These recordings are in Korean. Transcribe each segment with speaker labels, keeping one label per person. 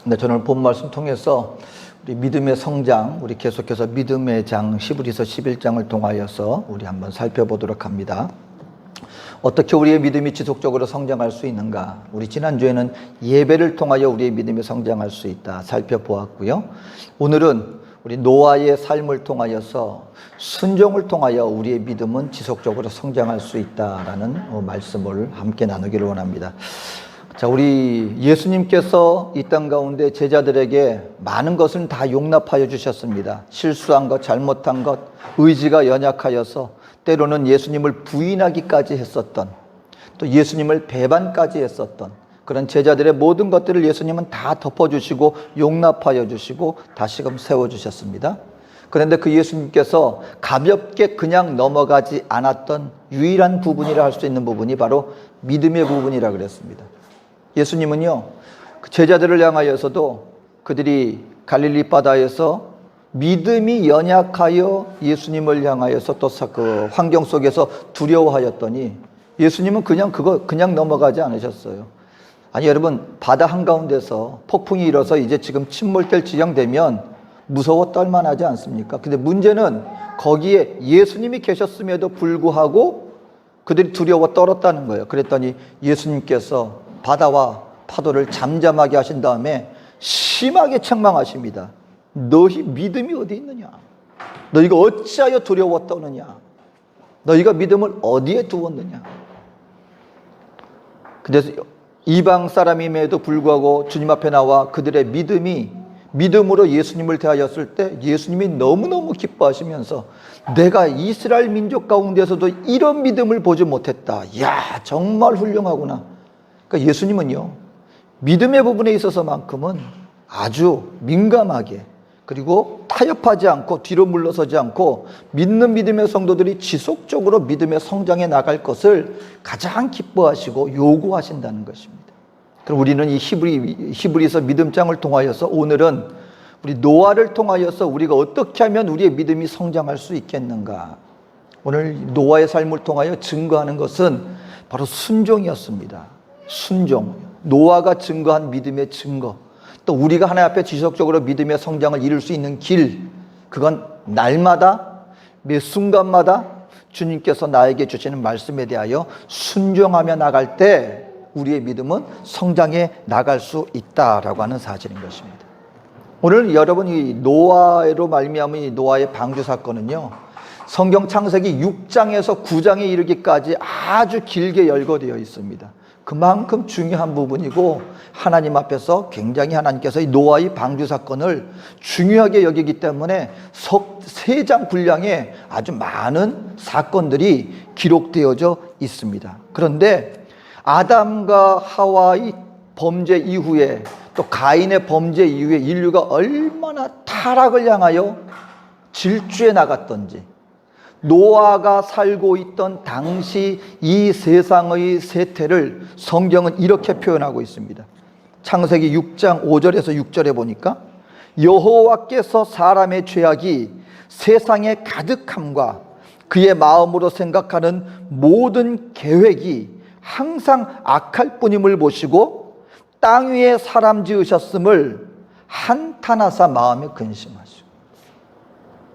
Speaker 1: 네, 저는 본 말씀 통해서 우리 믿음의 성장, 우리 계속해서 믿음의 장 히브리서 11장을 통하여서 우리 한번 살펴보도록 합니다. 어떻게 우리의 믿음이 지속적으로 성장할 수 있는가? 우리 지난주에는 예배를 통하여 우리의 믿음이 성장할 수 있다 살펴보았고요. 오늘은 우리 노아의 삶을 통하여서 순종을 통하여 우리의 믿음은 지속적으로 성장할 수 있다라는 말씀을 함께 나누기를 원합니다. 자, 우리 예수님께서 이 땅 가운데 제자들에게 많은 것을 다 용납하여 주셨습니다. 실수한 것, 잘못한 것, 의지가 연약하여서 때로는 예수님을 부인하기까지 했었던, 또 예수님을 배반까지 했었던 그런 제자들의 모든 것들을 예수님은 다 덮어주시고 용납하여 주시고 다시금 세워주셨습니다. 그런데 그 예수님께서 가볍게 그냥 넘어가지 않았던 유일한 부분이라 할 수 있는 부분이 바로 믿음의 부분이라 그랬습니다. 예수님은요, 제자들을 향하여서도 그들이 갈릴리 바다에서 믿음이 연약하여 예수님을 향하여서 또 그 환경 속에서 두려워하였더니 예수님은 그냥 넘어가지 않으셨어요. 아니, 여러분, 바다 한가운데서 폭풍이 일어서 이제 지금 침몰될 지경 되면 무서워 떨만하지 않습니까? 근데 문제는 거기에 예수님이 계셨음에도 불구하고 그들이 두려워 떨었다는 거예요. 그랬더니 예수님께서 바다와 파도를 잠잠하게 하신 다음에 심하게 책망하십니다. 너희 믿음이 어디 있느냐? 너희가 어찌하여 두려워 떠느냐? 너희가 믿음을 어디에 두었느냐? 그래서 이방 사람임에도 불구하고 주님 앞에 나와 그들의 믿음으로 예수님을 대하였을 때 예수님이 너무너무 기뻐하시면서 내가 이스라엘 민족 가운데서도 이런 믿음을 보지 못했다. 야, 정말 훌륭하구나. 그러니까 예수님은요, 믿음의 부분에 있어서만큼은 아주 민감하게, 그리고 타협하지 않고 뒤로 물러서지 않고 믿는 믿음의 성도들이 지속적으로 믿음의 성장해 나갈 것을 가장 기뻐하시고 요구하신다는 것입니다. 그럼 우리는 이 히브리서 믿음장을 통하여서 오늘은 우리 노아를 통하여서 우리가 어떻게 하면 우리의 믿음이 성장할 수 있겠는가? 오늘 노아의 삶을 통하여 증거하는 것은 바로 순종이었습니다. 순종, 노아가 증거한 믿음의 증거, 또 우리가 하나님 앞에 지속적으로 믿음의 성장을 이룰 수 있는 길, 그건 날마다 매 순간마다 주님께서 나에게 주시는 말씀에 대하여 순종하며 나갈 때 우리의 믿음은 성장해 나갈 수 있다라고 하는 사실인 것입니다. 오늘 여러분, 이 노아로 말미암은 이 노아의 방주 사건은요, 성경 창세기 6장에서 9장에 이르기까지 아주 길게 열거되어 있습니다. 그만큼 중요한 부분이고 하나님 앞에서 굉장히 하나님께서 이 노아의 방주 사건을 중요하게 여기기 때문에 3장 분량의 아주 많은 사건들이 기록되어져 있습니다. 그런데 아담과 하와의 범죄 이후에, 또 가인의 범죄 이후에 인류가 얼마나 타락을 향하여 질주해 나갔던지, 노아가 살고 있던 당시 이 세상의 세태를 성경은 이렇게 표현하고 있습니다. 창세기 6장 5절에서 6절에 보니까 여호와께서 사람의 죄악이 세상에 가득함과 그의 마음으로 생각하는 모든 계획이 항상 악할 뿐임을 보시고 땅 위에 사람 지으셨음을 한탄하사 마음에 근심하시고.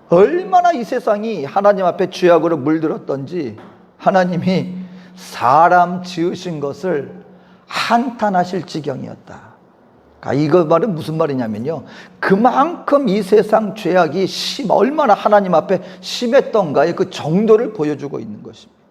Speaker 1: 얼마나 이 세상이 하나님 앞에 죄악으로 물들었던지 하나님이 사람 지으신 것을 한탄하실 지경이었다. 이거 말은 무슨 말이냐면요, 그만큼 이 세상 죄악이 얼마나 하나님 앞에 심했던가의 그 정도를 보여주고 있는 것입니다.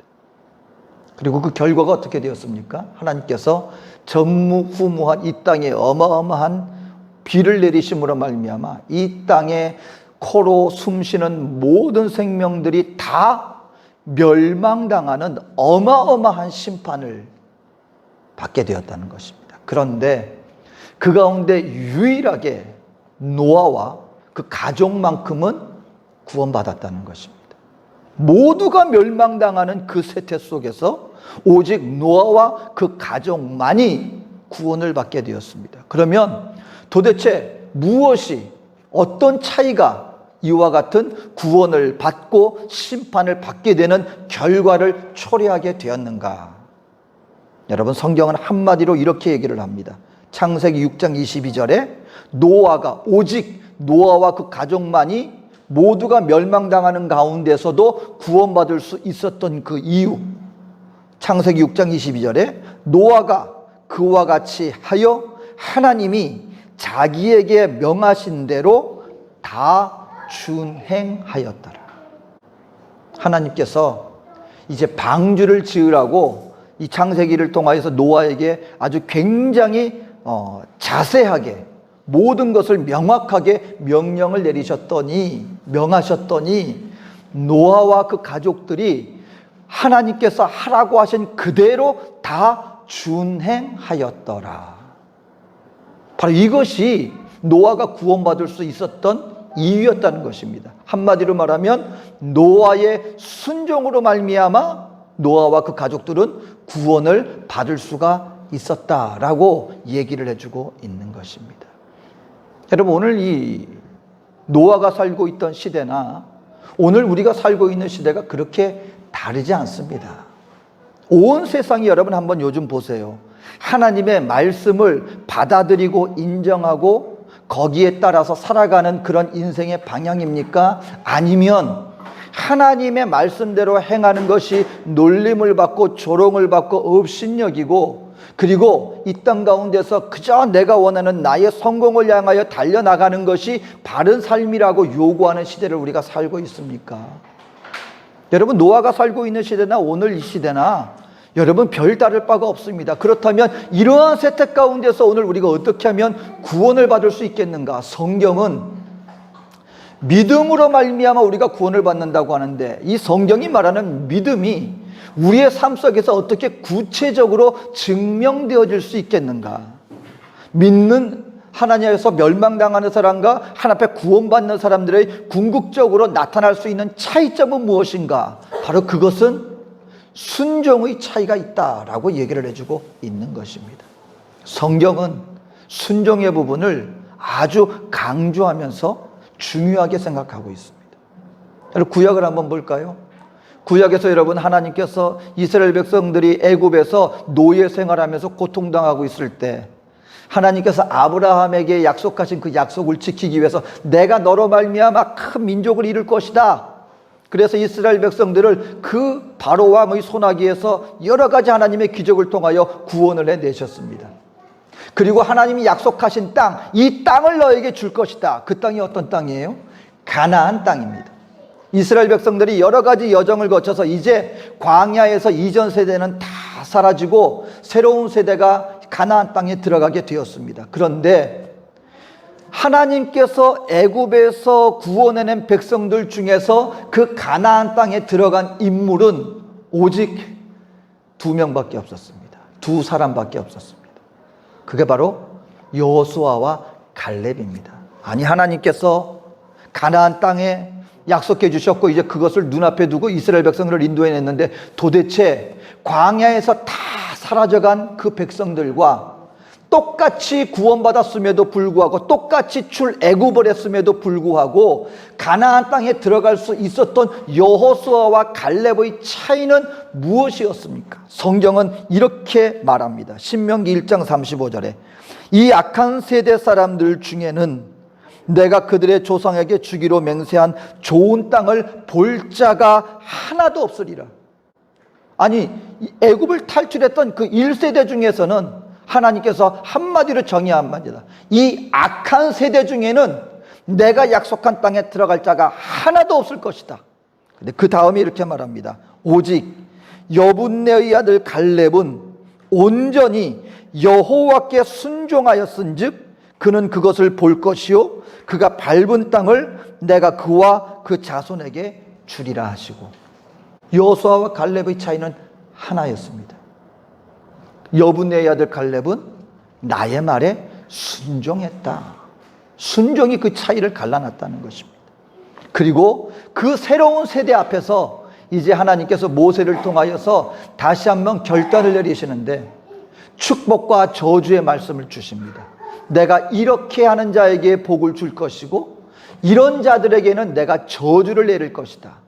Speaker 1: 그리고 그 결과가 어떻게 되었습니까? 하나님께서 전무후무한 이 땅에 어마어마한 비를 내리심으로 말미암아 이 땅에 코로 숨쉬는 모든 생명들이 다 멸망당하는 어마어마한 심판을 받게 되었다는 것입니다. 그런데 그 가운데 유일하게 노아와 그 가족만큼은 구원받았다는 것입니다. 모두가 멸망당하는 그 세태 속에서 오직 노아와 그 가족만이 구원을 받게 되었습니다. 그러면 도대체 무엇이, 어떤 차이가 이와 같은 구원을 받고 심판을 받게 되는 결과를 초래하게 되었는가? 여러분, 성경은 한마디로 이렇게 얘기를 합니다. 창세기 6장 22절에 노아가, 오직 노아와 그 가족만이 모두가 멸망당하는 가운데서도 구원받을 수 있었던 그 이유, 창세기 6장 22절에 노아가 그와 같이 하여 하나님이 자기에게 명하신 대로 다 준행하였더라. 하나님께서 이제 방주를 지으라고 이 창세기를 통하여서 노아에게 아주 굉장히 자세하게 모든 것을 명확하게 명령을 명하셨더니 노아와 그 가족들이 하나님께서 하라고 하신 그대로 다 준행하였더라. 바로 이것이 노아가 구원받을 수 있었던 이유였다는 것입니다. 한마디로 말하면 노아의 순종으로 말미암아 노아와 그 가족들은 구원을 받을 수가 있었다라고 얘기를 해주고 있는 것입니다. 여러분, 오늘 이 노아가 살고 있던 시대나 오늘 우리가 살고 있는 시대가 그렇게 다르지 않습니다. 온 세상이, 여러분 한번 요즘 보세요. 하나님의 말씀을 받아들이고 인정하고 거기에 따라서 살아가는 그런 인생의 방향입니까? 아니면 하나님의 말씀대로 행하는 것이 놀림을 받고 조롱을 받고 업신여기고, 그리고 이 땅 가운데서 그저 내가 원하는 나의 성공을 향하여 달려나가는 것이 바른 삶이라고 요구하는 시대를 우리가 살고 있습니까? 여러분, 노아가 살고 있는 시대나 오늘 이 시대나 여러분 별다를 바가 없습니다. 그렇다면 이러한 세태 가운데서 오늘 우리가 어떻게 하면 구원을 받을 수 있겠는가? 성경은 믿음으로 말미암아 우리가 구원을 받는다고 하는데, 이 성경이 말하는 믿음이 우리의 삶 속에서 어떻게 구체적으로 증명되어질 수 있겠는가? 믿는 하나님에서 멸망당하는 사람과 하나님 앞에 구원받는 사람들의 궁극적으로 나타날 수 있는 차이점은 무엇인가? 바로 그것은 순종의 차이가 있다라고 얘기를 해주고 있는 것입니다. 성경은 순종의 부분을 아주 강조하면서 중요하게 생각하고 있습니다. 여러분, 구약을 한번 볼까요? 구약에서 여러분, 하나님께서 이스라엘 백성들이 애굽에서 노예 생활하면서 고통당하고 있을 때 하나님께서 아브라함에게 약속하신 그 약속을 지키기 위해서 내가 너로 말미암아 큰 민족을 이룰 것이다. 그래서 이스라엘 백성들을 그 바로왕의 손아귀에서 여러 가지 하나님의 기적을 통하여 구원을 해내셨습니다. 그리고 하나님이 약속하신 땅, 이 땅을 너에게 줄 것이다. 그 땅이 어떤 땅이에요? 가나안 땅입니다. 이스라엘 백성들이 여러 가지 여정을 거쳐서 이제 광야에서 이전 세대는 다 사라지고 새로운 세대가 가나안 땅에 들어가게 되었습니다. 그런데 하나님께서 애굽에서 구원해낸 백성들 중에서 그 가나안 땅에 들어간 인물은 오직 2명밖에 없었습니다. 2사람밖에 없었습니다. 그게 바로 여호수아와 갈렙입니다. 아니, 하나님께서 가나안 땅에 약속해 주셨고 이제 그것을 눈앞에 두고 이스라엘 백성들을 인도해냈는데, 도대체 광야에서 다 사라져간 그 백성들과 똑같이 구원받았음에도 불구하고 똑같이 출애굽을 했음에도 불구하고 가나안 땅에 들어갈 수 있었던 여호수아와 갈렙의 차이는 무엇이었습니까? 성경은 이렇게 말합니다. 신명기 1장 35절에 이 악한 세대 사람들 중에는 내가 그들의 조상에게 주기로 맹세한 좋은 땅을 볼 자가 하나도 없으리라. 아니, 애굽을 탈출했던 그 1세대 중에서는 하나님께서 한마디로 정의한 말이다. 이 악한 세대 중에는 내가 약속한 땅에 들어갈 자가 하나도 없을 것이다. 근데 그 다음에 이렇게 말합니다. 오직 여분네의 아들 갈렙은 온전히 여호와께 순종하였은즉 그는 그것을 볼 것이요 그가 밟은 땅을 내가 그와 그 자손에게 주리라 하시고, 여호수아와 갈렙의 차이는 하나였습니다. 여분네의 아들 갈렙은 나의 말에 순종했다. 순종이 그 차이를 갈라놨다는 것입니다. 그리고 그 새로운 세대 앞에서 이제 하나님께서 모세를 통하여서 다시 한번 결단을 내리시는데 축복과 저주의 말씀을 주십니다. 내가 이렇게 하는 자에게 복을 줄 것이고 이런 자들에게는 내가 저주를 내릴 것이다.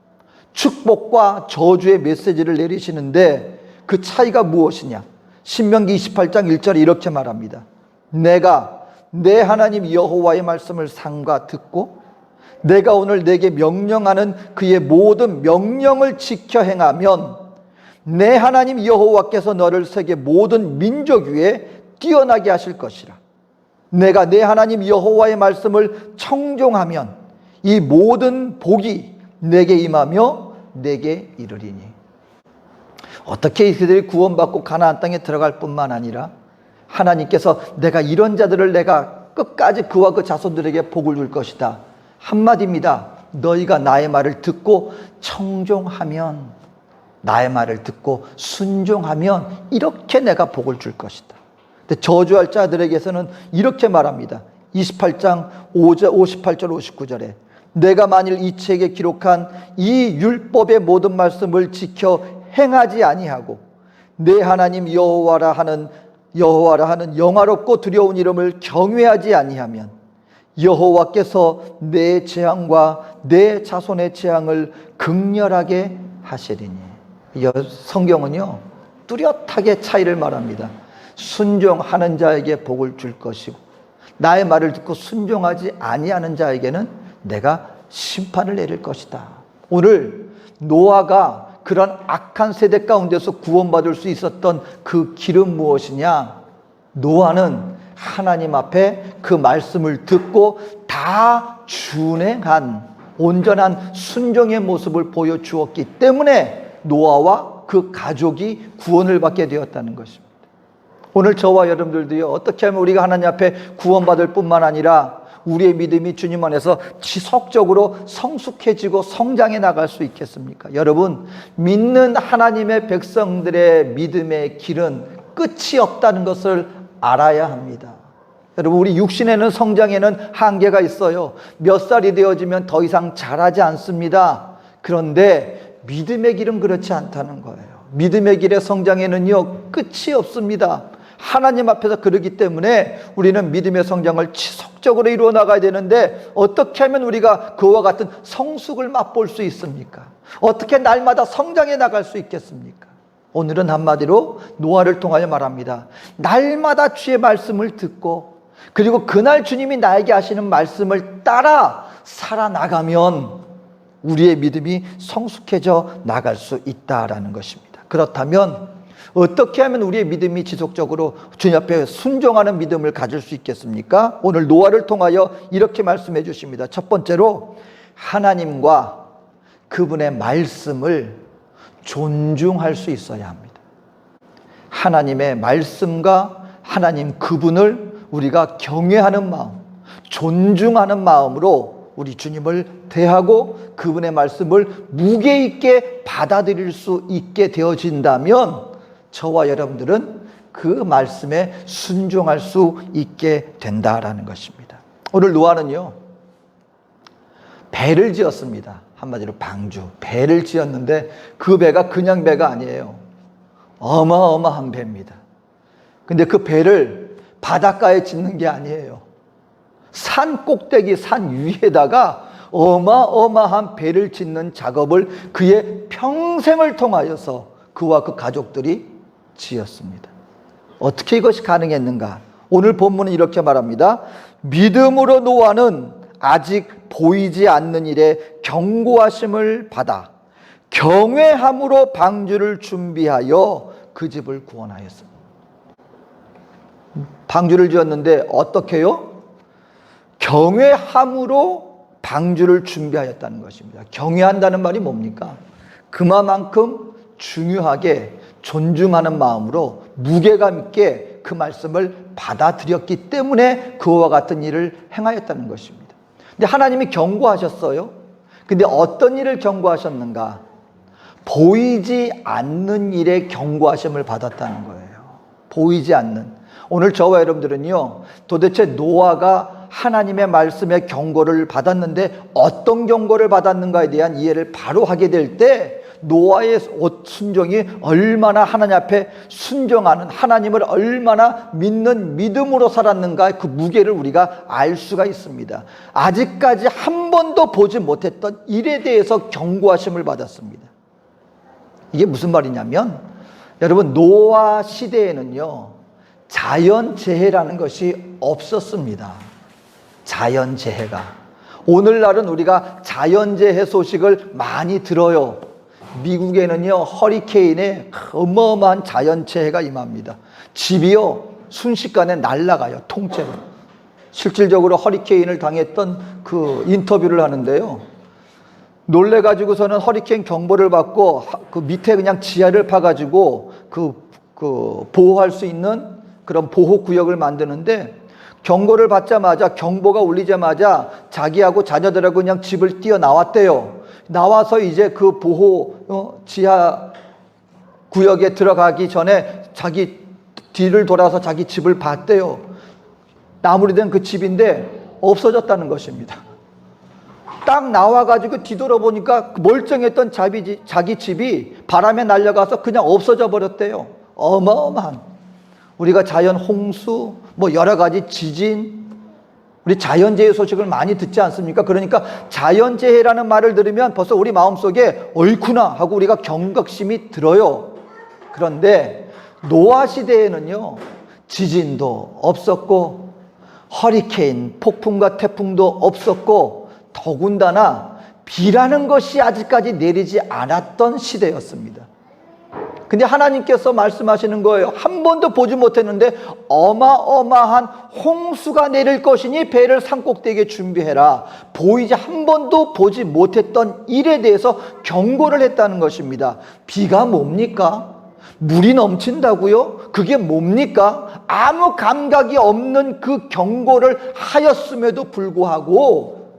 Speaker 1: 축복과 저주의 메시지를 내리시는데 그 차이가 무엇이냐? 신명기 28장 1절에 이렇게 말합니다. 내가 내 하나님 여호와의 말씀을 삼가 듣고 내가 오늘 내게 명령하는 그의 모든 명령을 지켜 행하면 내 하나님 여호와께서 너를 세계 모든 민족 위에 뛰어나게 하실 것이라. 내가 내 하나님 여호와의 말씀을 청종하면 이 모든 복이 내게 임하며 내게 이르리니. 어떻게 이들이 구원받고 가나안 땅에 들어갈 뿐만 아니라 하나님께서 내가 이런 자들을 내가 끝까지 그와 그 자손들에게 복을 줄 것이다. 한마디입니다. 너희가 나의 말을 듣고 청종하면, 나의 말을 듣고 순종하면 이렇게 내가 복을 줄 것이다. 근데 저주할 자들에게서는 이렇게 말합니다. 28장 58절 59절에 내가 만일 이 책에 기록한 이 율법의 모든 말씀을 지켜 행하지 아니하고 내 하나님 여호와라 하는 영화롭고 두려운 이름을 경외하지 아니하면 여호와께서 내 재앙과 내 자손의 재앙을 극렬하게 하시리니. 성경은요 뚜렷하게 차이를 말합니다. 순종하는 자에게 복을 줄 것이고 나의 말을 듣고 순종하지 아니하는 자에게는 내가 심판을 내릴 것이다. 오늘 노아가 그런 악한 세대 가운데서 구원받을 수 있었던 그 길은 무엇이냐? 노아는 하나님 앞에 그 말씀을 듣고 다 준행한 온전한 순종의 모습을 보여주었기 때문에 노아와 그 가족이 구원을 받게 되었다는 것입니다. 오늘 저와 여러분들도요, 어떻게 하면 우리가 하나님 앞에 구원받을 뿐만 아니라 우리의 믿음이 주님 안에서 지속적으로 성숙해지고 성장해 나갈 수 있겠습니까? 여러분, 믿는 하나님의 백성들의 믿음의 길은 끝이 없다는 것을 알아야 합니다. 여러분, 우리 육신에는 성장에는 한계가 있어요. 몇 살이 되어지면 더 이상 자라지 않습니다. 그런데 믿음의 길은 그렇지 않다는 거예요. 믿음의 길의 성장에는요, 끝이 없습니다. 하나님 앞에서 그러기 때문에 우리는 믿음의 성장을 지속적으로 이루어 나가야 되는데 어떻게 하면 우리가 그와 같은 성숙을 맛볼 수 있습니까? 어떻게 날마다 성장해 나갈 수 있겠습니까? 오늘은 한마디로 노아를 통하여 말합니다. 날마다 주의 말씀을 듣고 그리고 그날 주님이 나에게 하시는 말씀을 따라 살아나가면 우리의 믿음이 성숙해져 나갈 수 있다라는 것입니다. 그렇다면 어떻게 하면 우리의 믿음이 지속적으로 주님 앞에 순종하는 믿음을 가질 수 있겠습니까? 오늘 노아를 통하여 이렇게 말씀해 주십니다. 첫 번째로 하나님과 그분의 말씀을 존중할 수 있어야 합니다. 하나님의 말씀과 하나님 그분을 우리가 경외하는 마음, 존중하는 마음으로 우리 주님을 대하고 그분의 말씀을 무게 있게 받아들일 수 있게 되어진다면 저와 여러분들은 그 말씀에 순종할 수 있게 된다라는 것입니다. 오늘 노아는요, 배를 지었습니다. 한마디로 방주, 배를 지었는데 그 배가 그냥 배가 아니에요. 어마어마한 배입니다. 근데 그 배를 바닷가에 짓는 게 아니에요. 산 꼭대기, 산 위에다가 어마어마한 배를 짓는 작업을 그의 평생을 통하여서 그와 그 가족들이 지었습니다. 어떻게 이것이 가능했는가? 오늘 본문은 이렇게 말합니다. 믿음으로 노아는 아직 보이지 않는 일에 경고하심을 받아 경외함으로 방주를 준비하여 그 집을 구원하였습니다. 방주를 지었는데 어떻게요? 경외함으로 방주를 준비하였다는 것입니다. 경외한다는 말이 뭡니까? 그만큼 중요하게 존중하는 마음으로 무게감 있게 그 말씀을 받아들였기 때문에 그와 같은 일을 행하였다는 것입니다. 근데 하나님이 경고하셨어요. 근데 어떤 일을 경고하셨는가? 보이지 않는 일에 경고하심을 받았다는 거예요. 보이지 않는. 오늘 저와 여러분들은요, 도대체 노아가 하나님의 말씀에 경고를 받았는데 어떤 경고를 받았는가에 대한 이해를 바로 하게 될 때 노아의 순종이 얼마나 하나님 앞에 순종하는, 하나님을 얼마나 믿는 믿음으로 살았는가, 그 무게를 우리가 알 수가 있습니다. 아직까지 한 번도 보지 못했던 일에 대해서 경고하심을 받았습니다. 이게 무슨 말이냐면, 여러분, 노아 시대에는요, 자연재해라는 것이 없었습니다. 자연재해가. 오늘날은 우리가 자연재해 소식을 많이 들어요. 미국에는요, 허리케인에 어마어마한 자연재해가 임합니다. 집이요, 순식간에 날아가요, 통째로. 실질적으로 허리케인을 당했던 그 인터뷰를 하는데요. 놀래가지고서는 허리케인 경보를 받고 그 밑에 그냥 지하를 파가지고 그 보호할 수 있는 그런 보호구역을 만드는데, 경고를 받자마자, 경보가 울리자마자 자기하고 자녀들하고 그냥 집을 뛰어나왔대요. 나와서 이제 그 보호 지하 구역에 들어가기 전에 자기 뒤를 돌아서 자기 집을 봤대요. 나무리된 그 집인데 없어졌다는 것입니다. 딱 나와가지고 뒤돌아보니까 멀쩡했던 자기 집이 바람에 날려가서 그냥 없어져 버렸대요. 어마어마한, 우리가 자연 홍수, 뭐 여러 가지 지진, 우리 자연재해 소식을 많이 듣지 않습니까? 그러니까 자연재해라는 말을 들으면 벌써 우리 마음속에 어이쿠나 하고 우리가 경각심이 들어요. 그런데 노아 시대에는요, 지진도 없었고 허리케인, 폭풍과 태풍도 없었고 더군다나 비라는 것이 아직까지 내리지 않았던 시대였습니다. 근데 하나님께서 말씀하시는 거예요. 한 번도 보지 못했는데 어마어마한 홍수가 내릴 것이니 배를 산꼭대기에 준비해라. 보이지 한 번도 보지 못했던 일에 대해서 경고를 했다는 것입니다. 비가 뭡니까? 물이 넘친다고요? 그게 뭡니까? 아무 감각이 없는 그 경고를 하였음에도 불구하고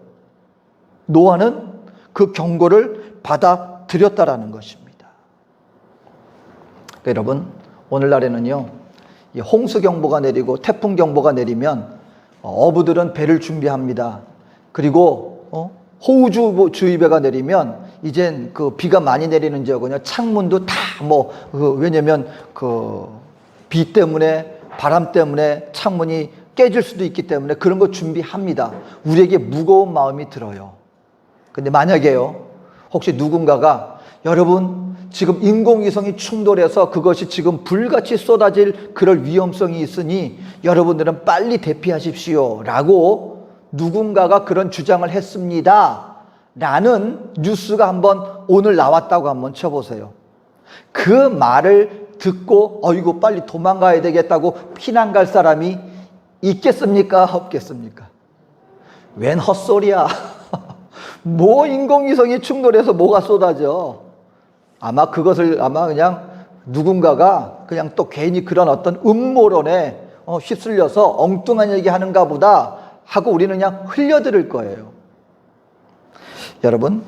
Speaker 1: 노아는 그 경고를 받아들였다라는 것입니다. 여러분, 오늘날에는요, 이 홍수경보가 내리고 태풍경보가 내리면 어부들은 배를 준비합니다. 그리고 호우주의보가 내리면 이젠 그 비가 많이 내리는 지역은요, 창문도 다 왜냐면 그 비 때문에, 바람 때문에 창문이 깨질 수도 있기 때문에 그런 거 준비합니다. 우리에게 무거운 마음이 들어요. 근데 만약에요, 혹시 누군가가 여러분 지금 인공위성이 충돌해서 그것이 지금 불같이 쏟아질 그럴 위험성이 있으니 여러분들은 빨리 대피하십시오 라고 누군가가 그런 주장을 했습니다 라는 뉴스가 한번 오늘 나왔다고 한번 쳐보세요. 그 말을 듣고 어이구 빨리 도망가야 되겠다고 피난 갈 사람이 있겠습니까? 없겠습니까? 웬 헛소리야. 뭐 인공위성이 충돌해서 뭐가 쏟아져. 아마 그냥 누군가가 그냥 또 괜히 그런 어떤 음모론에 휩쓸려서 엉뚱한 얘기 하는가 보다 하고 우리는 그냥 흘려들을 거예요. 여러분,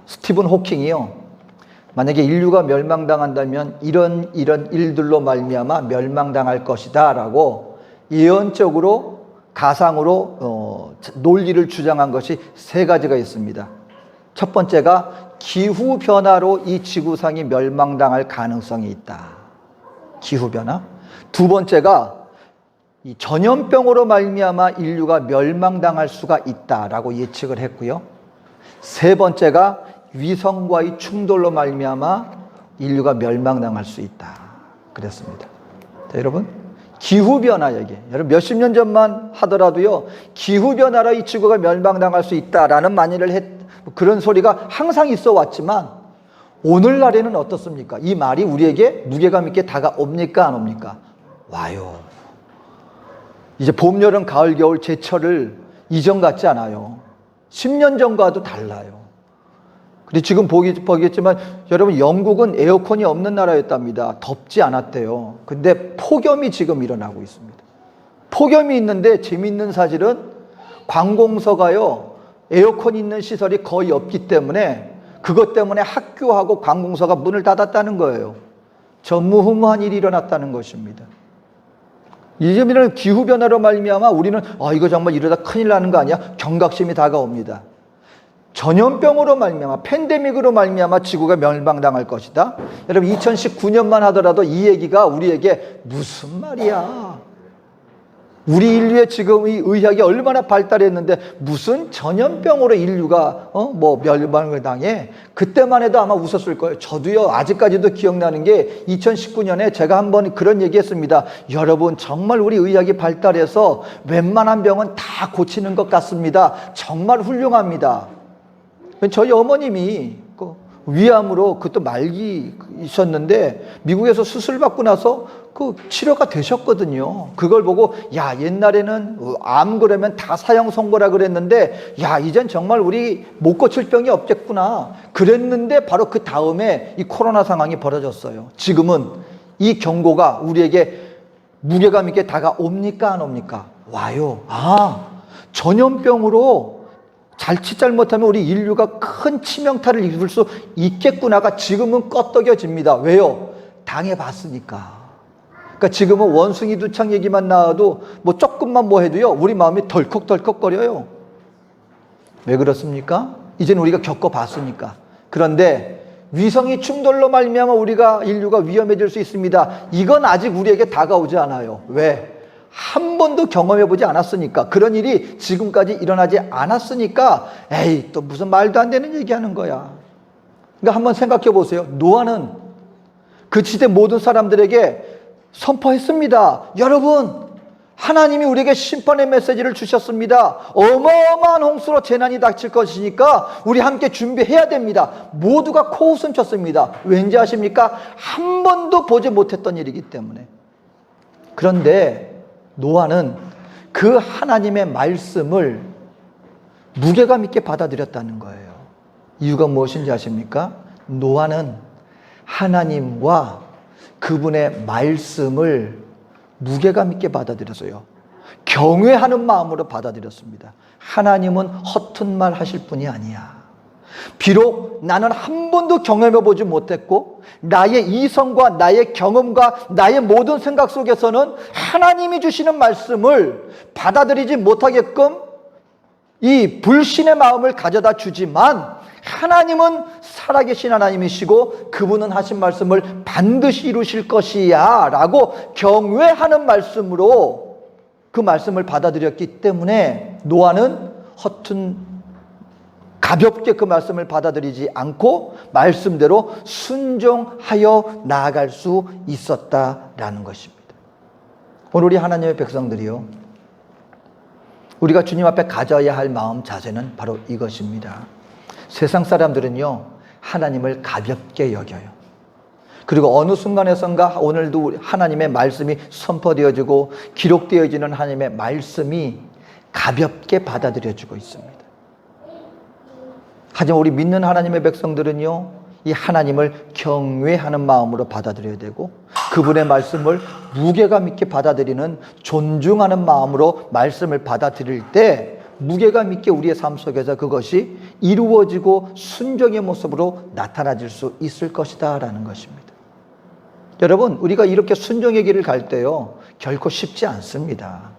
Speaker 1: 스티븐 호킹이요, 만약에 인류가 멸망당한다면 이런 일들로 말미암아 멸망당할 것이다 라고 예언적으로, 가상으로 논리를 주장한 것이 세 가지가 있습니다. 첫 번째가 기후변화로 이 지구상이 멸망당할 가능성이 있다. 기후변화. 두 번째가 이 전염병으로 말미암아 인류가 멸망당할 수가 있다라고 예측을 했고요. 세 번째가 위성과의 충돌로 말미암아 인류가 멸망당할 수 있다 그랬습니다. 자, 여러분, 기후변화 얘기, 여러분 몇십 년 전만 하더라도요, 기후변화로 이 지구가 멸망당할 수 있다라는 그런 소리가 항상 있어 왔지만 오늘날에는 어떻습니까? 이 말이 우리에게 무게감 있게 다가옵니까? 안 옵니까? 와요. 이제 봄, 여름, 가을, 겨울, 제철을 이전 같지 않아요. 10년 전과도 달라요. 근데 지금 보겠지만 여러분, 영국은 에어컨이 없는 나라였답니다. 덥지 않았대요. 근데 폭염이 지금 일어나고 있습니다. 폭염이 있는데 재미있는 사실은 관공서가요, 에어컨 있는 시설이 거의 없기 때문에 그것 때문에 학교하고 관공서가 문을 닫았다는 거예요. 전무후무한 일이 일어났다는 것입니다. 이제는 기후변화로 말미암아 우리는 이거 정말 이러다 큰일 나는 거 아니야? 경각심이 다가옵니다. 전염병으로 말미암아, 팬데믹으로 말미암아 지구가 멸망당할 것이다. 여러분, 2019년만 하더라도 이 얘기가 우리에게 무슨 말이야? 우리 인류의 지금 이 의학이 얼마나 발달했는데 무슨 전염병으로 인류가 멸망을 당해? 그때만 해도 아마 웃었을 거예요. 저도요, 아직까지도 기억나는 게 2019년에 제가 한번 그런 얘기했습니다. 여러분, 정말 우리 의학이 발달해서 웬만한 병은 다 고치는 것 같습니다. 정말 훌륭합니다. 저희 어머님이 위암으로 그것도 말기 있었는데 미국에서 수술 받고 나서 그 치료가 되셨거든요. 그걸 보고 야, 옛날에는 암 그러면 다 사형 선고라 그랬는데 야, 이젠 정말 우리 못 고칠 병이 없겠구나 그랬는데 바로 그 다음에 이 코로나 상황이 벌어졌어요. 지금은 이 경고가 우리에게 무게감 있게 다가옵니까 안 옵니까? 와요. 전염병으로 잘치 잘못하면 우리 인류가 큰 치명타를 입을 수 있겠구나가 지금은 껐덕여집니다. 왜요? 당해봤으니까. 그러니까 지금은 원숭이 두창 얘기만 나와도 뭐 조금만 뭐 해도요, 우리 마음이 덜컥덜컥거려요. 왜 그렇습니까? 이제는 우리가 겪어봤으니까. 그런데 위성이 충돌로 말미암아 우리가 인류가 위험해질 수 있습니다. 이건 아직 우리에게 다가오지 않아요. 왜? 한 번도 경험해보지 않았으니까. 그런 일이 지금까지 일어나지 않았으니까 에이, 또 무슨 말도 안 되는 얘기하는 거야. 그러니까 한번 생각해 보세요. 노아는 그 시대 모든 사람들에게 선포했습니다. 여러분, 하나님이 우리에게 심판의 메시지를 주셨습니다. 어마어마한 홍수로 재난이 닥칠 것이니까 우리 함께 준비해야 됩니다. 모두가 코웃음 쳤습니다. 왠지 아십니까? 한 번도 보지 못했던 일이기 때문에. 그런데 노아는 그 하나님의 말씀을 무게감 있게 받아들였다는 거예요. 이유가 무엇인지 아십니까? 노아는 하나님과 그분의 말씀을 무게감 있게 받아들였어요. 경외하는 마음으로 받아들였습니다. 하나님은 허튼 말 하실 분이 아니야. 비록 나는 한 번도 경험해보지 못했고 나의 이성과 나의 경험과 나의 모든 생각 속에서는 하나님이 주시는 말씀을 받아들이지 못하게끔 이 불신의 마음을 가져다 주지만 하나님은 살아계신 하나님이시고 그분은 하신 말씀을 반드시 이루실 것이야 라고 경외하는 말씀으로 그 말씀을 받아들였기 때문에 노아는 가볍게 그 말씀을 받아들이지 않고 말씀대로 순종하여 나아갈 수 있었다라는 것입니다. 오늘 우리 하나님의 백성들이요, 우리가 주님 앞에 가져야 할 마음 자세는 바로 이것입니다. 세상 사람들은요, 하나님을 가볍게 여겨요. 그리고 어느 순간에선가 오늘도 하나님의 말씀이 선포되어지고 기록되어지는 하나님의 말씀이 가볍게 받아들여지고 있습니다. 하지만 우리 믿는 하나님의 백성들은요, 이 하나님을 경외하는 마음으로 받아들여야 되고 그분의 말씀을 무게감 있게 받아들이는 존중하는 마음으로 말씀을 받아들일 때 무게감 있게 우리의 삶 속에서 그것이 이루어지고 순종의 모습으로 나타나질 수 있을 것이다 라는 것입니다. 여러분, 우리가 이렇게 순종의 길을 갈 때요, 결코 쉽지 않습니다.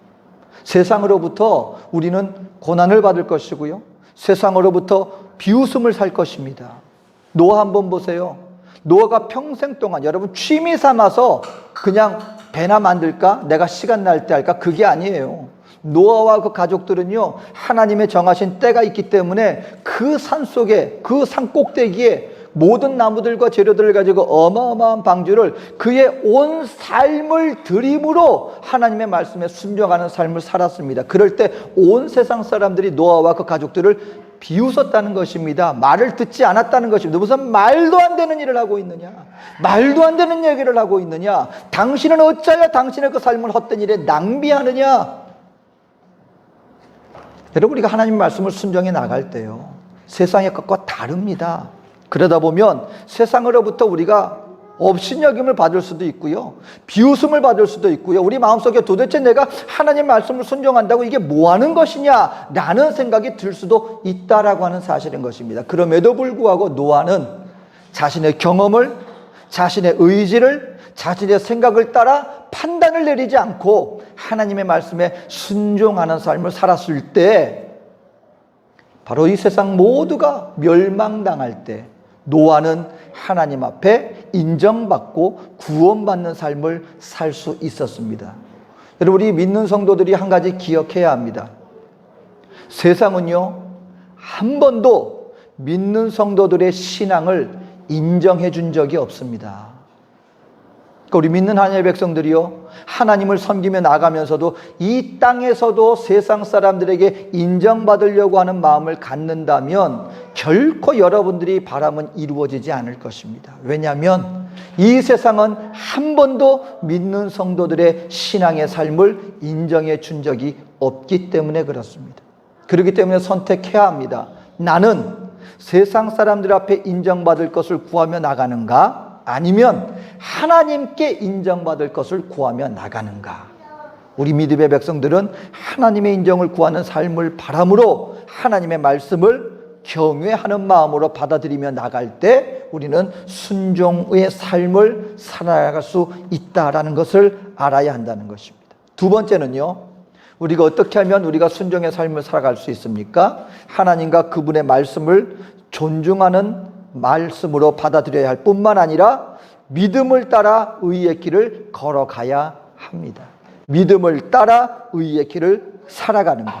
Speaker 1: 세상으로부터 우리는 고난을 받을 것이고요, 세상으로부터 비웃음을 살 것입니다. 노아 한번 보세요. 노아가 평생 동안 여러분 취미 삼아서 그냥 배나 만들까? 내가 시간 날 때 할까? 그게 아니에요. 노아와 그 가족들은요, 하나님의 정하신 때가 있기 때문에 그 산 속에, 그 산 꼭대기에 모든 나무들과 재료들을 가지고 어마어마한 방주를 그의 온 삶을 드림으로 하나님의 말씀에 순종하는 삶을 살았습니다. 그럴 때 온 세상 사람들이 노아와 그 가족들을 비웃었다는 것입니다. 말을 듣지 않았다는 것입니다. 무슨 말도 안 되는 일을 하고 있느냐? 말도 안 되는 얘기를 하고 있느냐? 당신은 어찌하여 당신의 그 삶을 헛된 일에 낭비하느냐? 여러분, 우리가 하나님의 말씀을 순종해 나갈 때요, 세상의 것과 다릅니다. 그러다 보면 세상으로부터 우리가 업신여김을 받을 수도 있고요, 비웃음을 받을 수도 있고요, 우리 마음속에 도대체 내가 하나님 말씀을 순종한다고 이게 뭐 하는 것이냐 라는 생각이 들 수도 있다라고 하는 사실인 것입니다. 그럼에도 불구하고 노아는 자신의 경험을, 자신의 의지를, 자신의 생각을 따라 판단을 내리지 않고 하나님의 말씀에 순종하는 삶을 살았을 때, 바로 이 세상 모두가 멸망당할 때 노아는 하나님 앞에 인정받고 구원받는 삶을 살 수 있었습니다. 여러분, 우리 믿는 성도들이 한 가지 기억해야 합니다. 세상은요, 한 번도 믿는 성도들의 신앙을 인정해 준 적이 없습니다. 그러니까 우리 믿는 하나님의 백성들이요, 하나님을 섬기며 나가면서도 이 땅에서도 세상 사람들에게 인정받으려고 하는 마음을 갖는다면 결코 여러분들이 바람은 이루어지지 않을 것입니다. 왜냐하면 이 세상은 한 번도 믿는 성도들의 신앙의 삶을 인정해 준 적이 없기 때문에 그렇습니다. 그렇기 때문에 선택해야 합니다. 나는 세상 사람들 앞에 인정받을 것을 구하며 나가는가? 아니면 하나님께 인정받을 것을 구하며 나가는가? 우리 믿음의 백성들은 하나님의 인정을 구하는 삶을 바람으로 하나님의 말씀을 경외하는 마음으로 받아들이며 나갈 때 우리는 순종의 삶을 살아갈 수 있다라는 것을 알아야 한다는 것입니다. 두 번째는요, 우리가 어떻게 하면 우리가 순종의 삶을 살아갈 수 있습니까? 하나님과 그분의 말씀을 존중하는 말씀으로 받아들여야 할 뿐만 아니라 믿음을 따라 의의 길을 걸어가야 합니다. 믿음을 따라 의의 길을 살아가는 것.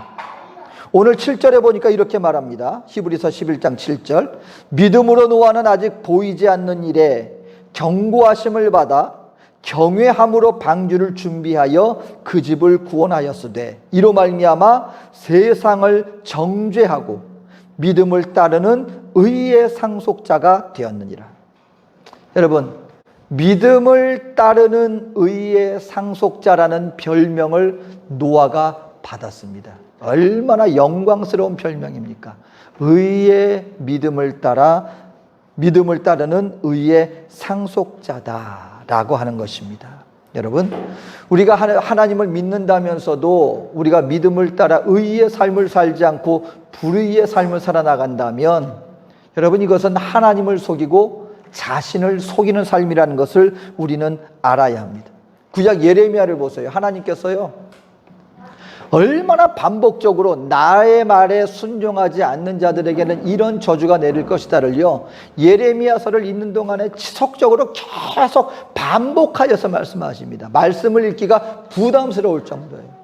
Speaker 1: 오늘 7절에 보니까 이렇게 말합니다. 히브리서 11장 7절. 믿음으로 노아는 아직 보이지 않는 일에 경고하심을 받아 경외함으로 방주를 준비하여 그 집을 구원하였으되 이로 말미암아 세상을 정죄하고 믿음을 따르는 의의 상속자가 되었느니라. 여러분, 믿음을 따르는 의의 상속자라는 별명을 노아가 받았습니다. 얼마나 영광스러운 별명입니까? 의의 믿음을 따르는 의의 상속자다라고 하는 것입니다. 여러분, 우리가 하나님을 믿는다면서도 우리가 믿음을 따라 의의 삶을 살지 않고 불의의 삶을 살아나간다면 여러분, 이것은 하나님을 속이고 자신을 속이는 삶이라는 것을 우리는 알아야 합니다. 구약 예레미야를 보세요. 하나님께서요, 얼마나 반복적으로 나의 말에 순종하지 않는 자들에게는 이런 저주가 내릴 것이다를요, 예레미야서를 읽는 동안에 지속적으로 계속 반복하여서 말씀하십니다. 말씀을 읽기가 부담스러울 정도예요.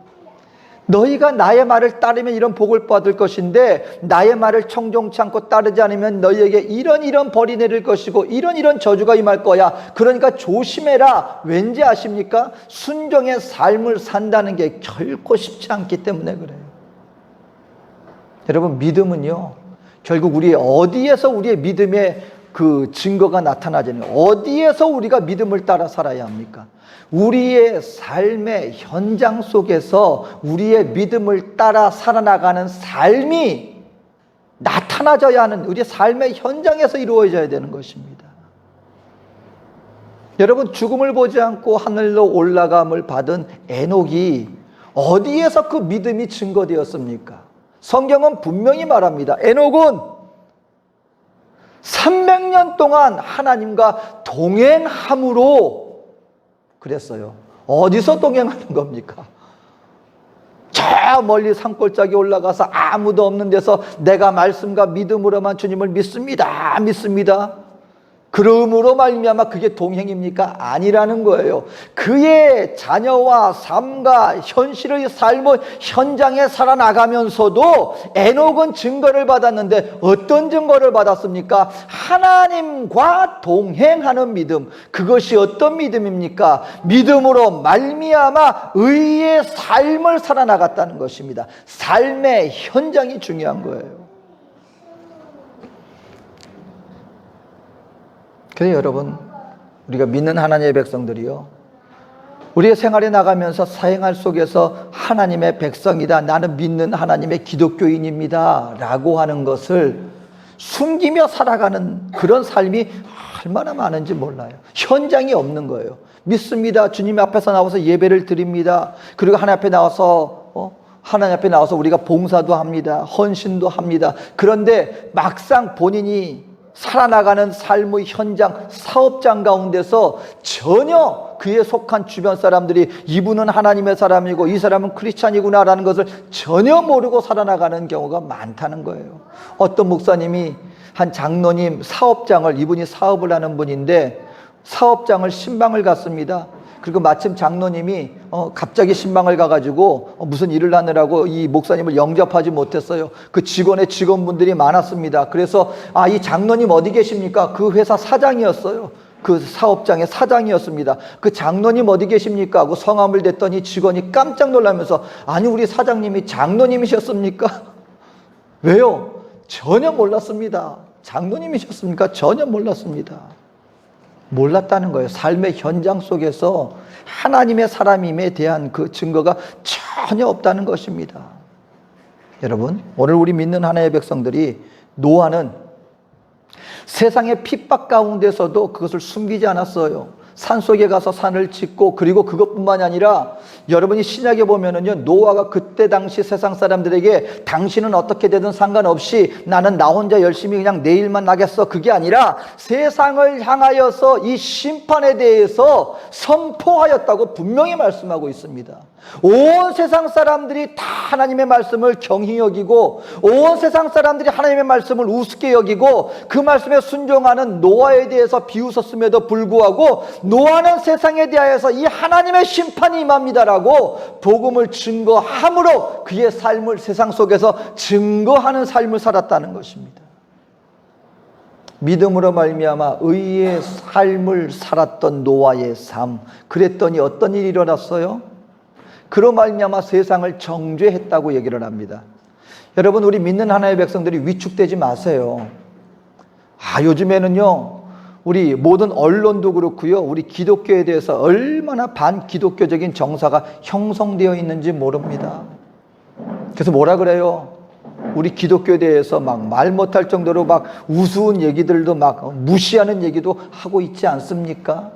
Speaker 1: 너희가 나의 말을 따르면 이런 복을 받을 것인데 나의 말을 청종치 않고 따르지 않으면 너희에게 이런 벌이 내릴 것이고 이런 저주가 임할 거야. 그러니까 조심해라. 왠지 아십니까? 순종의 삶을 산다는 게 결코 쉽지 않기 때문에 그래요. 여러분, 믿음은요, 결국 어디에서 우리의 믿음의 그 증거가 나타나잖아요. 어디에서 우리가 믿음을 따라 살아야 합니까? 우리의 삶의 현장 속에서 우리의 믿음을 따라 살아나가는 삶이 나타나져야 하는 우리의 삶의 현장에서 이루어져야 되는 것입니다. 여러분, 죽음을 보지 않고 하늘로 올라감을 받은 에녹이 어디에서 그 믿음이 증거되었습니까? 성경은 분명히 말합니다. 에녹은 300년 동안 하나님과 동행함으로 그랬어요. 어디서 동행하는 겁니까? 저 멀리 산골짜기 올라가서 아무도 없는 데서 내가 말씀과 믿음으로만 주님을 믿습니다. 그러므로 말미암아 그게 동행입니까? 아니라는 거예요. 그의 자녀와 삶과 현실의 삶의 현장에 살아나가면서도 에녹은 증거를 받았는데 어떤 증거를 받았습니까? 하나님과 동행하는 믿음. 그것이 어떤 믿음입니까? 믿음으로 말미암아 의의 삶을 살아나갔다는 것입니다. 삶의 현장이 중요한 거예요. 그래서 여러분, 우리가 믿는 하나님의 백성들이요, 우리의 생활에 나가면서 사행활 속에서 하나님의 백성이다, 나는 믿는 하나님의 기독교인입니다 라고 하는 것을 숨기며 살아가는 그런 삶이 얼마나 많은지 몰라요. 현장이 없는 거예요. 믿습니다, 주님 앞에서 나와서 예배를 드립니다, 그리고 하나님 앞에 나와서 우리가 봉사도 합니다, 헌신도 합니다. 그런데 막상 본인이 살아나가는 삶의 현장, 사업장 가운데서 전혀 그에 속한 주변 사람들이 이분은 하나님의 사람이고 이 사람은 크리스찬이구나라는 것을 전혀 모르고 살아나가는 경우가 많다는 거예요. 어떤 목사님이 한 장로님 사업장을, 이분이 사업을 하는 분인데 사업장을 신방을 갔습니다. 그리고 마침 장로님이 갑자기 신방을 가가지고 무슨 일을 하느라고 이 목사님을 영접하지 못했어요. 그 직원분들이 많았습니다. 그래서 이 장로님 어디 계십니까? 그 회사 사장이었어요. 그 사업장의 사장이었습니다. 그 장로님 어디 계십니까? 하고 성함을 댔더니 직원이 깜짝 놀라면서 아니 우리 사장님이 장로님이셨습니까? 왜요? 전혀 몰랐습니다. 장로님이셨습니까? 전혀 몰랐습니다. 몰랐다는 거예요. 삶의 현장 속에서 하나님의 사람임에 대한 그 증거가 전혀 없다는 것입니다. 여러분, 오늘 우리 믿는 하나님의 백성들이 노아는 세상의 핍박 가운데서도 그것을 숨기지 않았어요. 산속에 가서 산을 짓고, 그리고 그것뿐만이 아니라 여러분이 신약에 보면은요, 노아가 그때 당시 세상 사람들에게 당신은 어떻게 되든 상관없이 나는 나 혼자 열심히 그냥 내 일만 나겠어, 그게 아니라 세상을 향하여서 이 심판에 대해서 선포하였다고 분명히 말씀하고 있습니다. 온 세상 사람들이 다 하나님의 말씀을 경히 여기고, 온 세상 사람들이 하나님의 말씀을 우습게 여기고 그 말씀에 순종하는 노아에 대해서 비웃었음에도 불구하고 노아는 세상에 대하여서 이 하나님의 심판이 임합니다라고 복음을 증거함으로 그의 삶을 세상 속에서 증거하는 삶을 살았다는 것입니다. 믿음으로 말미암아 의의 삶을 살았던 노아의 삶, 그랬더니 어떤 일이 일어났어요? 그로 말미암아 세상을 정죄했다고 얘기를 합니다. 여러분, 우리 믿는 하나님의 백성들이 위축되지 마세요. 요즘에는요, 우리 모든 언론도 그렇고요, 우리 기독교에 대해서 얼마나 반기독교적인 정서가 형성되어 있는지 모릅니다. 그래서 뭐라 그래요? 우리 기독교에 대해서 막 말 못할 정도로 막 우스운 얘기들도 막 무시하는 얘기도 하고 있지 않습니까?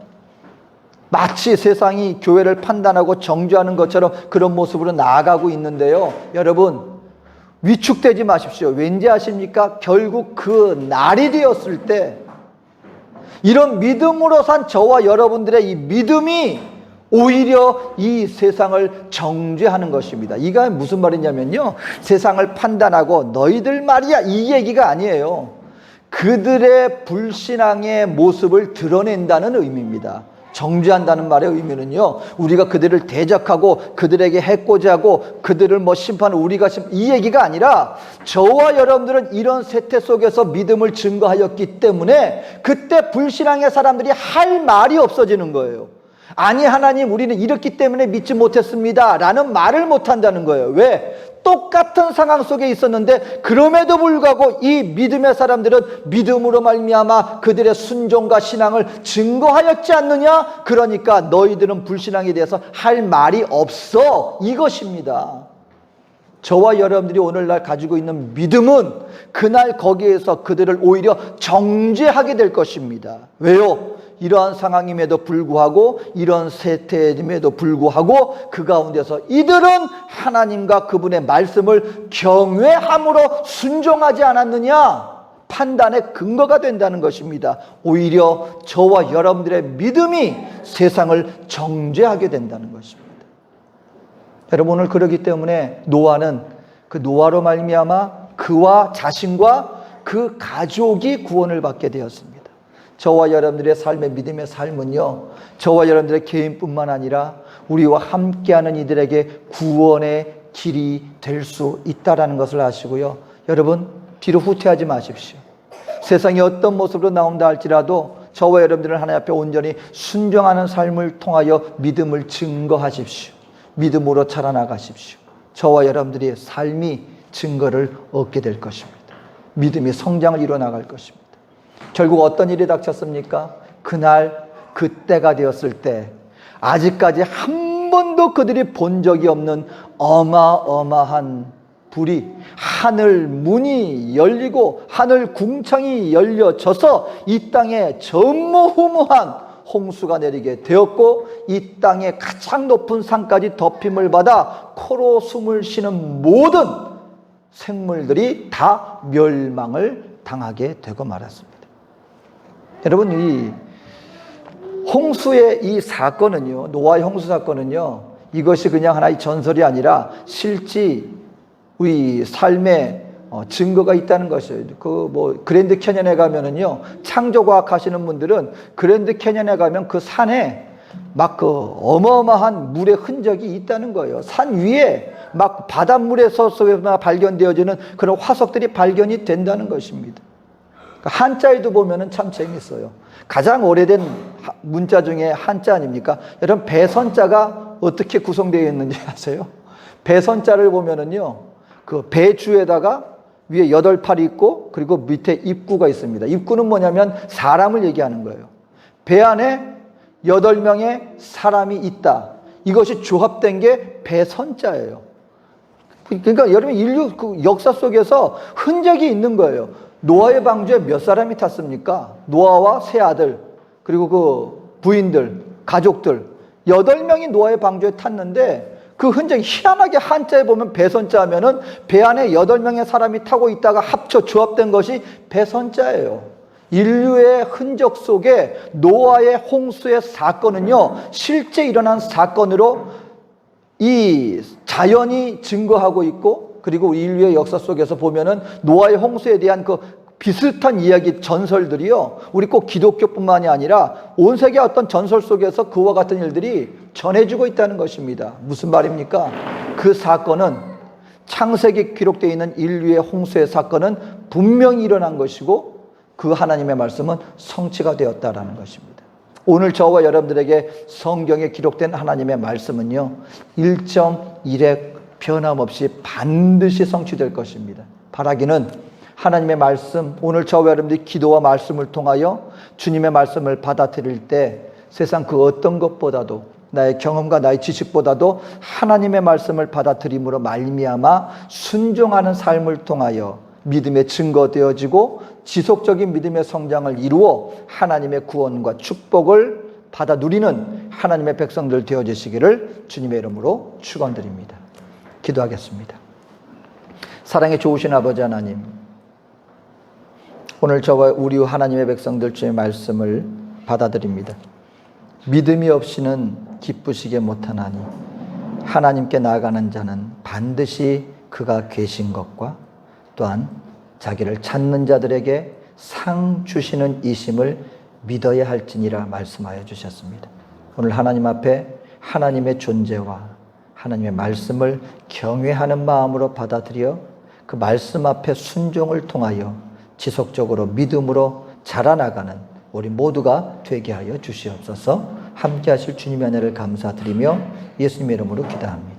Speaker 1: 마치 세상이 교회를 판단하고 정죄하는 것처럼 그런 모습으로 나아가고 있는데요. 여러분, 위축되지 마십시오. 왠지 아십니까? 결국 그 날이 되었을 때 이런 믿음으로 산 저와 여러분들의 이 믿음이 오히려 이 세상을 정죄하는 것입니다. 이게 무슨 말이냐면요, 세상을 판단하고 너희들 말이야, 이 얘기가 아니에요. 그들의 불신앙의 모습을 드러낸다는 의미입니다. 정죄한다는 말의 의미는요, 우리가 그들을 대적하고 그들에게 해코지하고 그들을 심판을 우리가 이 얘기가 아니라 저와 여러분들은 이런 세태 속에서 믿음을 증거하였기 때문에 그때 불신앙의 사람들이 할 말이 없어지는 거예요. 아니 하나님, 우리는 이렇기 때문에 믿지 못했습니다 라는 말을 못한다는 거예요. 왜? 똑같은 상황 속에 있었는데 그럼에도 불구하고 이 믿음의 사람들은 믿음으로 말미암아 그들의 순종과 신앙을 증거하였지 않느냐? 그러니까 너희들은 불신앙에 대해서 할 말이 없어, 이것입니다. 저와 여러분들이 오늘날 가지고 있는 믿음은 그날 거기에서 그들을 오히려 정죄하게 될 것입니다. 왜요? 이러한 상황임에도 불구하고, 이런 세태임에도 불구하고 그 가운데서 이들은 하나님과 그분의 말씀을 경외함으로 순종하지 않았느냐? 판단의 근거가 된다는 것입니다. 오히려 저와 여러분들의 믿음이 세상을 정죄하게 된다는 것입니다. 여러분, 오늘 그러기 때문에 노아는 그 노아로 말미암아 그와 자신과 그 가족이 구원을 받게 되었습니다. 저와 여러분들의 삶의 믿음의 삶은요, 저와 여러분들의 개인뿐만 아니라 우리와 함께하는 이들에게 구원의 길이 될 수 있다는 것을 아시고요, 여러분, 뒤로 후퇴하지 마십시오. 세상이 어떤 모습으로 나온다 할지라도 저와 여러분들은 하나님 앞에 온전히 순종하는 삶을 통하여 믿음을 증거하십시오. 믿음으로 자라나가십시오. 저와 여러분들의 삶이 증거를 얻게 될 것입니다. 믿음이 성장을 이뤄나갈 것입니다. 결국 어떤 일이 닥쳤습니까? 그날 그때가 되었을 때 아직까지 한 번도 그들이 본 적이 없는 어마어마한 불이, 하늘 문이 열리고 하늘 궁창이 열려져서 이 땅에 전무후무한 홍수가 내리게 되었고, 이 땅의 가장 높은 산까지 덮임을 받아 코로 숨을 쉬는 모든 생물들이 다 멸망을 당하게 되고 말았습니다. 여러분, 이 홍수의 이 사건은요, 노아의 홍수 사건은요, 이것이 그냥 하나의 전설이 아니라 실제 우리 삶의 증거가 있다는 것이에요. 그랜드 캐년에 가면은요, 창조과학 하시는 분들은 그랜드 캐년에 가면 그 산에 막 그 어마어마한 물의 흔적이 있다는 거예요. 산 위에 막 바닷물에 서서나 발견되어지는 그런 화석들이 발견이 된다는 것입니다. 한자에도 보면은 참 재밌어요. 가장 오래된 문자 중에 한자 아닙니까? 여러분, 배선자가 어떻게 구성되어 있는지 아세요? 배선자를 보면은요, 그 배주에다가 위에 8팔이 있고, 그리고 밑에 입구가 있습니다. 입구는 뭐냐면 사람을 얘기하는 거예요. 배 안에 8명의 사람이 있다. 이것이 조합된 게 배선자예요. 그러니까 여러분, 인류 그 역사 속에서 흔적이 있는 거예요. 노아의 방주에 몇 사람이 탔습니까? 노아와 세 아들, 그리고 그 부인들, 가족들 8명이 노아의 방주에 탔는데, 그 흔적이 희한하게 한자에 보면 배선자 하면은 배 안에 8명의 사람이 타고 있다가 합쳐 조합된 것이 배선자예요. 인류의 흔적 속에 노아의 홍수의 사건은요, 실제 일어난 사건으로 이 자연이 증거하고 있고, 그리고 인류의 역사 속에서 보면은 노아의 홍수에 대한 그 비슷한 이야기, 전설들이요, 우리 꼭 기독교뿐만이 아니라 온 세계 어떤 전설 속에서 그와 같은 일들이 전해지고 있다는 것입니다. 무슨 말입니까? 그 사건은, 창세기 기록되어 있는 인류의 홍수의 사건은 분명히 일어난 것이고, 그 하나님의 말씀은 성취가 되었다라는 것입니다. 오늘 저와 여러분들에게 성경에 기록된 하나님의 말씀은요, 1.1획 변함없이 반드시 성취될 것입니다. 바라기는 하나님의 말씀, 오늘 저와 여러분들이 기도와 말씀을 통하여 주님의 말씀을 받아들일 때 세상 그 어떤 것보다도, 나의 경험과 나의 지식보다도 하나님의 말씀을 받아들임으로 말미암아 순종하는 삶을 통하여 믿음의 증거되어지고 지속적인 믿음의 성장을 이루어 하나님의 구원과 축복을 받아 누리는 하나님의 백성들 되어지시기를 주님의 이름으로 축원드립니다. 기도하겠습니다. 사랑에 좋으신 아버지 하나님, 오늘 저와 우리 하나님의 백성들 주의 말씀을 받아들입니다. 믿음이 없이는 기쁘시게 못하나니 하나님께 나아가는 자는 반드시 그가 계신 것과 또한 자기를 찾는 자들에게 상 주시는 이심을 믿어야 할지니라 말씀하여 주셨습니다. 오늘 하나님 앞에 하나님의 존재와 하나님의 말씀을 경외하는 마음으로 받아들여 그 말씀 앞에 순종을 통하여 지속적으로 믿음으로 자라나가는 우리 모두가 되게 하여 주시옵소서. 함께 하실 주님의 은혜를 감사드리며 예수님의 이름으로 기도합니다.